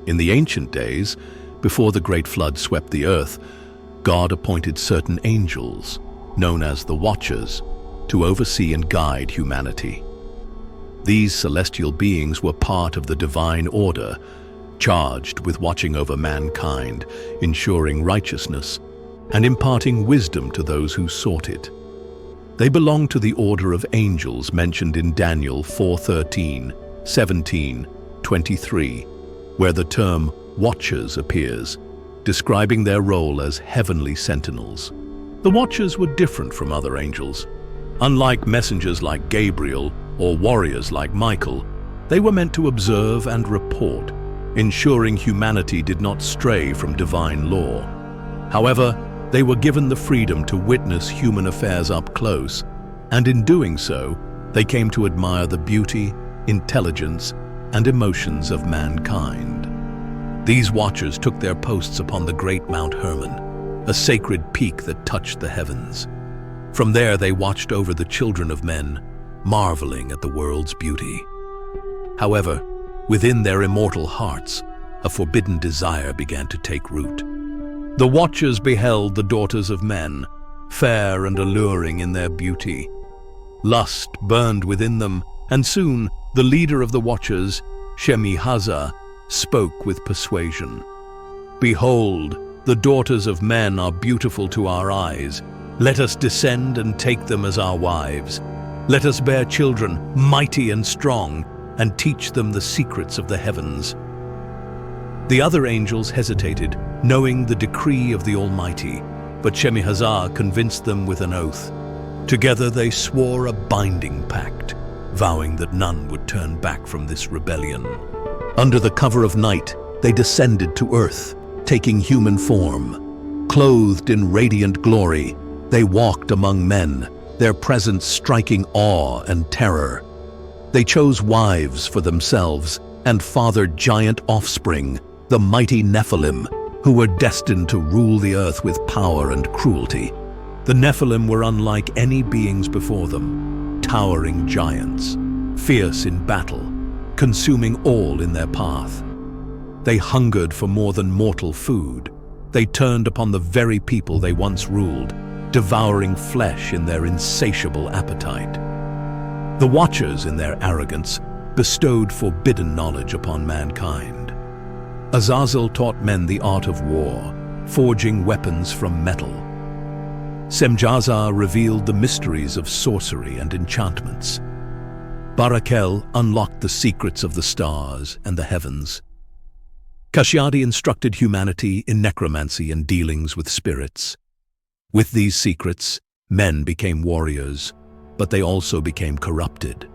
In the ancient days, before the great flood swept the earth, God appointed certain angels, known as the Watchers, to oversee and guide humanity. These celestial beings were part of the divine order, charged with watching over mankind, ensuring righteousness, and imparting wisdom to those who sought it. They belonged to the order of angels mentioned in Daniel 4:13, 17, 23, where the term Watchers appears, describing their role as heavenly sentinels. The Watchers were different from other angels. Unlike messengers like Gabriel or warriors like Michael, they were meant to observe and report, ensuring humanity did not stray from divine law. However, they were given the freedom to witness human affairs up close, and in doing so, they came to admire the beauty, intelligence, and emotions of mankind. These watchers took their posts upon the great Mount Hermon, a sacred peak that touched the heavens. From there they watched over the children of men, marveling at the world's beauty. However, within their immortal hearts, a forbidden desire began to take root. The Watchers beheld the daughters of men, fair and alluring in their beauty. Lust burned within them, and soon the leader of the Watchers, Shemi-Hazza, spoke with persuasion. "Behold, the daughters of men are beautiful to our eyes. Let us descend and take them as our wives. Let us bear children, mighty and strong, and teach them the secrets of the heavens." The other angels hesitated, knowing the decree of the Almighty, but Shemi-Hazza convinced them with an oath. Together they swore a binding pact, vowing that none would turn back from this rebellion. Under the cover of night, they descended to earth, taking human form. Clothed in radiant glory, they walked among men, their presence striking awe and terror. They chose wives for themselves and fathered giant offspring, the mighty Nephilim, who were destined to rule the earth with power and cruelty. The Nephilim were unlike any beings before them, towering giants, fierce in battle, consuming all in their path. They hungered for more than mortal food. They turned upon the very people they once ruled, devouring flesh in their insatiable appetite. The Watchers, in their arrogance, bestowed forbidden knowledge upon mankind. Azazel taught men the art of war, forging weapons from metal. Semjaza revealed the mysteries of sorcery and enchantments. Barakel unlocked the secrets of the stars and the heavens. Kashyadi instructed humanity in necromancy and dealings with spirits. With these secrets, men became warriors, but they also became corrupted.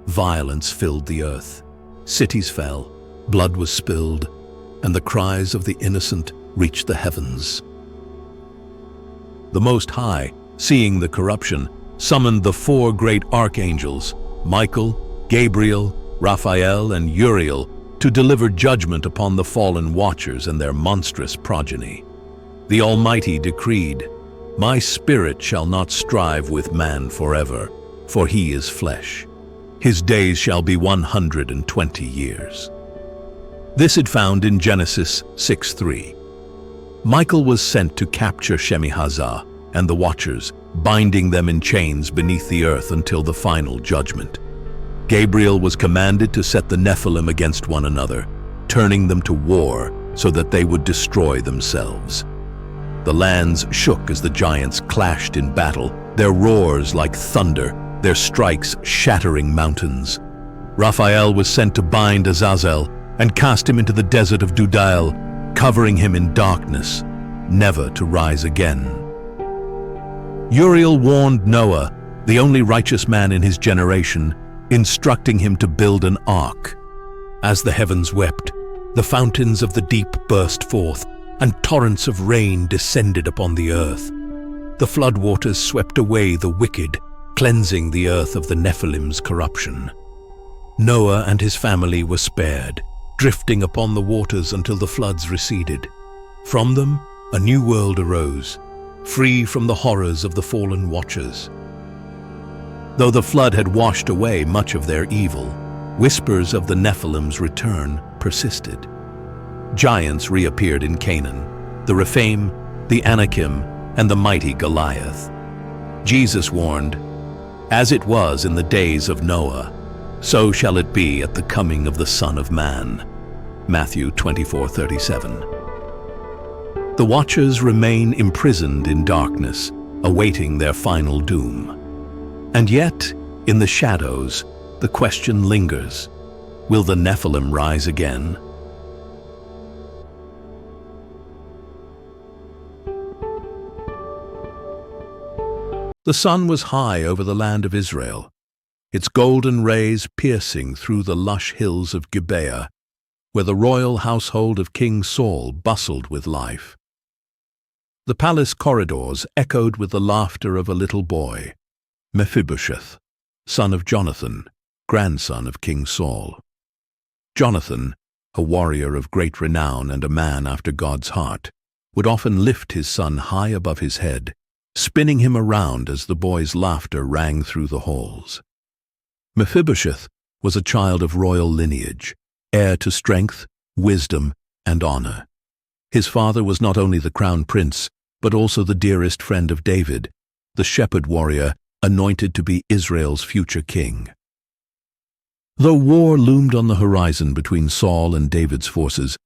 Violence filled the earth. Cities fell, blood was spilled, and the cries of the innocent reached the heavens. The Most High, seeing the corruption, summoned the four great archangels, Michael, Gabriel, Raphael, and Uriel, to deliver judgment upon the fallen Watchers and their monstrous progeny. The Almighty decreed, "My spirit shall not strive with man forever, for he is flesh. His days shall be 120 years." This is found in Genesis 6:3. Michael was sent to capture Shemi-Hazza and the Watchers, binding them in chains beneath the earth until the final judgment. Gabriel was commanded to set the Nephilim against one another, turning them to war so that they would destroy themselves. The lands shook as the giants clashed in battle, their roars like thunder, their strikes shattering mountains. Raphael was sent to bind Azazel and cast him into the desert of Dudail, covering him in darkness, never to rise again. Uriel warned Noah, the only righteous man in his generation, instructing him to build an ark. As the heavens wept, the fountains of the deep burst forth, and torrents of rain descended upon the earth. The floodwaters swept away the wicked, cleansing the earth of the Nephilim's corruption. Noah and his family were spared, drifting upon the waters until the floods receded. From them, a new world arose, free from the horrors of the fallen Watchers. Though the flood had washed away much of their evil, whispers of the Nephilim's return persisted. Giants reappeared in Canaan, the Rephaim, the Anakim, and the mighty Goliath. Jesus warned, "As it was in the days of Noah, so shall it be at the coming of the Son of Man." Matthew 24:37. The watchers remain imprisoned in darkness, awaiting their final doom. And yet, in the shadows, the question lingers, will the Nephilim rise again? The sun was high over the land of Israel, its golden rays piercing through the lush hills of Gibeah, where the royal household of King Saul bustled with life. The palace corridors echoed with the laughter of a little boy, Mephibosheth, son of Jonathan, grandson of King Saul. Jonathan, a warrior of great renown and a man after God's heart, would often lift his son high above his head, spinning him around as the boy's laughter rang through the halls. Mephibosheth was a child of royal lineage, heir to strength, wisdom, and honor. His father was not only the crown prince, but also the dearest friend of David, the shepherd warrior anointed to be Israel's future king. Though war loomed on the horizon between Saul and David's forces,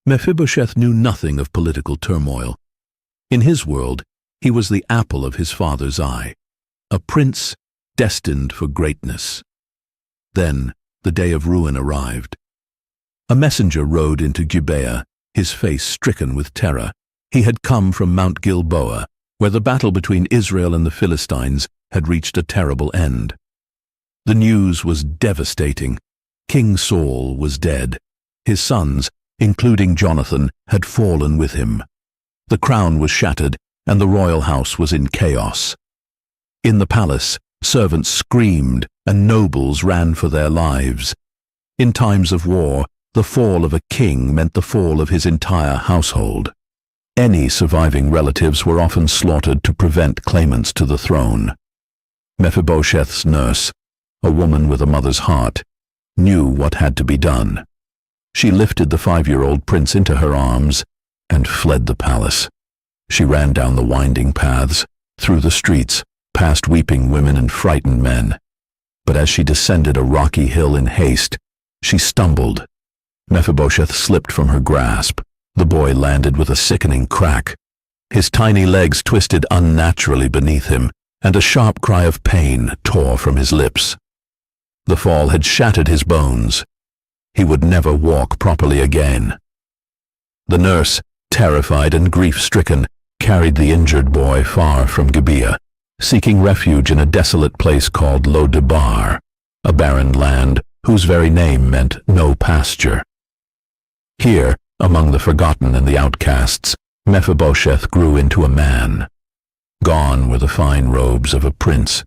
Mephibosheth knew nothing of political turmoil. In his world, he was the apple of his father's eye, a prince destined for greatness. Then the day of ruin arrived. A messenger rode into Gibeah, his face stricken with terror. He had come from Mount Gilboa, where the battle between Israel and the Philistines had reached a terrible end. The news was devastating. King Saul was dead. His sons, including Jonathan, had fallen with him. The crown was shattered, and the royal house was in chaos. In the palace, servants screamed, and nobles ran for their lives. In times of war, the fall of a king meant the fall of his entire household. Any surviving relatives were often slaughtered to prevent claimants to the throne. Mephibosheth's nurse, a woman with a mother's heart, knew what had to be done. She lifted the 5-year-old prince into her arms and fled the palace. She ran down the winding paths, through the streets, past weeping women and frightened men. But as she descended a rocky hill in haste, she stumbled. Mephibosheth slipped from her grasp. The boy landed with a sickening crack. His tiny legs twisted unnaturally beneath him, and a sharp cry of pain tore from his lips. The fall had shattered his bones. He would never walk properly again. The nurse, terrified and grief-stricken, carried the injured boy far from Gibeah, seeking refuge in a desolate place called Lo-debar, a barren land whose very name meant no pasture. Here, among the forgotten and the outcasts, Mephibosheth grew into a man. Gone were the fine robes of a prince.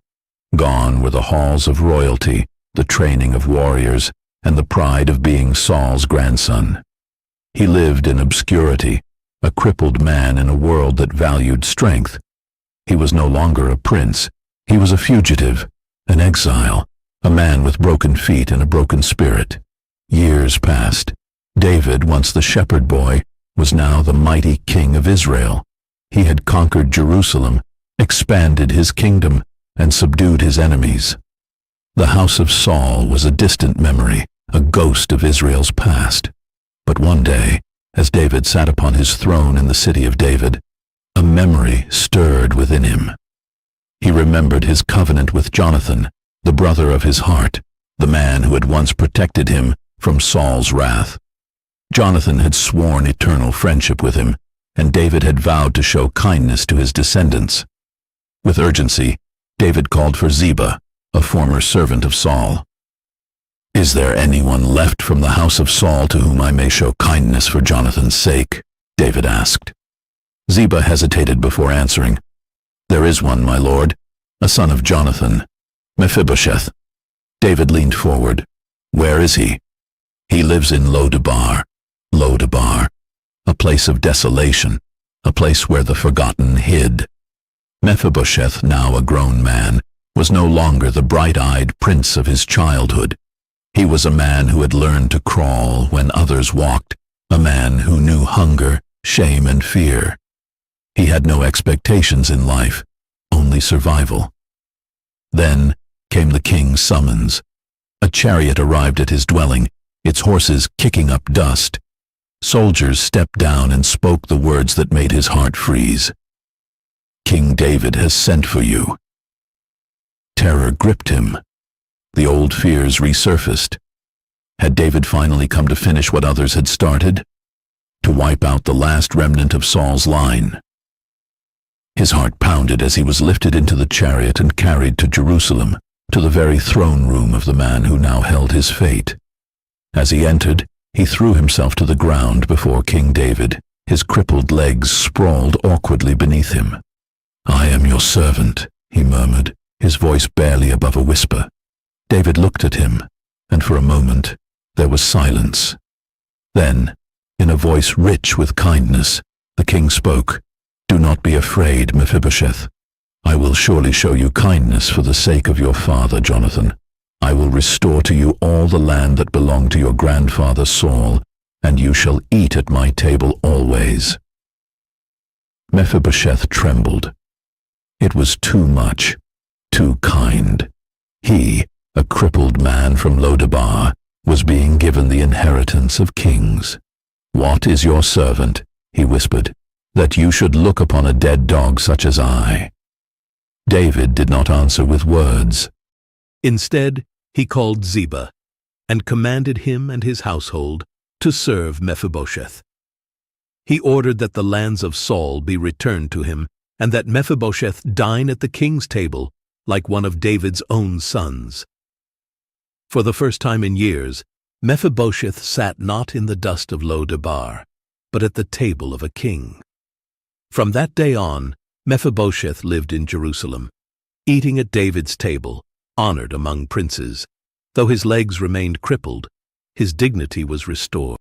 Gone were the halls of royalty, the training of warriors, and the pride of being Saul's grandson. He lived in obscurity, a crippled man in a world that valued strength. He was no longer a prince. He was a fugitive, an exile, a man with broken feet and a broken spirit. Years passed. David, once the shepherd boy, was now the mighty king of Israel. He had conquered Jerusalem, expanded his kingdom, and subdued his enemies. The house of Saul was a distant memory, a ghost of Israel's past. But one day, as David sat upon his throne in the city of David, a memory stirred within him. He remembered his covenant with Jonathan, the brother of his heart, the man who had once protected him from Saul's wrath. Jonathan had sworn eternal friendship with him, and David had vowed to show kindness to his descendants. With urgency, David called for Ziba, a former servant of Saul. "Is there anyone left from the house of Saul to whom I may show kindness for Jonathan's sake?" David asked. Ziba hesitated before answering. "There is one, my lord, a son of Jonathan, Mephibosheth." David leaned forward. "Where is he?" "He lives in Lo-debar." Lo-debar, a place of desolation, a place where the forgotten hid. Mephibosheth, now a grown man, was no longer the bright-eyed prince of his childhood. He was a man who had learned to crawl when others walked, a man who knew hunger, shame, and fear. He had no expectations in life, only survival. Then came the king's summons. A chariot arrived at his dwelling, its horses kicking up dust. Soldiers stepped down and spoke the words that made his heart freeze. "King David has sent for you." Terror gripped him. The old fears resurfaced. Had David finally come to finish what others had started? To wipe out the last remnant of Saul's line? His heart pounded as he was lifted into the chariot and carried to Jerusalem, to the very throne room of the man who now held his fate. As he entered, he threw himself to the ground before King David, his crippled legs sprawled awkwardly beneath him. "I am your servant," he murmured, his voice barely above a whisper. David looked at him, and for a moment there was silence. Then, in a voice rich with kindness, the king spoke. "Do not be afraid, Mephibosheth. I will surely show you kindness for the sake of your father, Jonathan. I will restore to you all the land that belonged to your grandfather Saul, and you shall eat at my table always." Mephibosheth trembled. It was too much, too kind. He, a crippled man from Lodabar, was being given the inheritance of kings. "What is your servant," he whispered, "that you should look upon a dead dog such as I?" David did not answer with words. Instead, he called Ziba and commanded him and his household to serve Mephibosheth. He ordered that the lands of Saul be returned to him and that Mephibosheth dine at the king's table like one of David's own sons. For the first time in years, Mephibosheth sat not in the dust of Lo-debar, but at the table of a king. From that day on, Mephibosheth lived in Jerusalem, eating at David's table, honored among princes. Though his legs remained crippled, his dignity was restored.